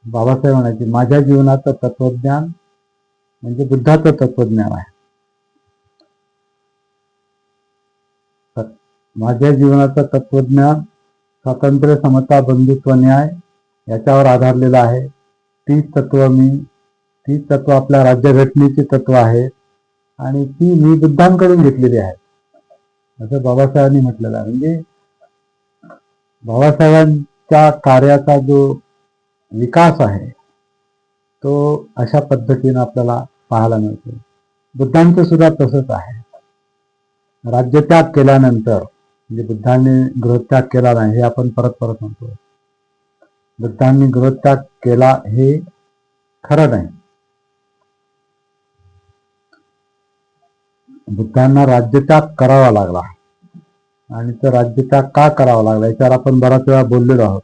बाबासाहेब म्हणायचे, माझ्या जीवनाचं तत्वज्ञान म्हणजे बुद्धाचं तत्वज्ञान आहे. माझ्या जीवनाचं तत्वज्ञान स्वातंत्र्य, समता, बंधुत्व, न्याय याच्यावर आधारलेलं आहे. तीच तत्व आपल्या राज्यघटनेची तत्व आहेत आणि ती मी बुद्धांकडून घेतलेली आहेत, असं बाबासाहेबांनी म्हटलेलं आहे. म्हणजे बाबासाहेबांच्या कार्याचा जो विकास आहे तो अशा पद्धतीने आपल्याला पाहायला मिळतो. बुद्धांचं सुद्धा तसंच आहे. राज्यत्याग केल्यानंतर, म्हणजे बुद्धांनी गृहत्याग केला नाही हे आपण परत परत म्हणतो. बुद्धांनी गृहत्याग केला हे खरं नाही. बुद्धांना राज्यत्याग करावा लागला आणि तो राज्यत्याग का करावा लागला याच्यावर आपण बराच वेळा बोललेलो आहोत.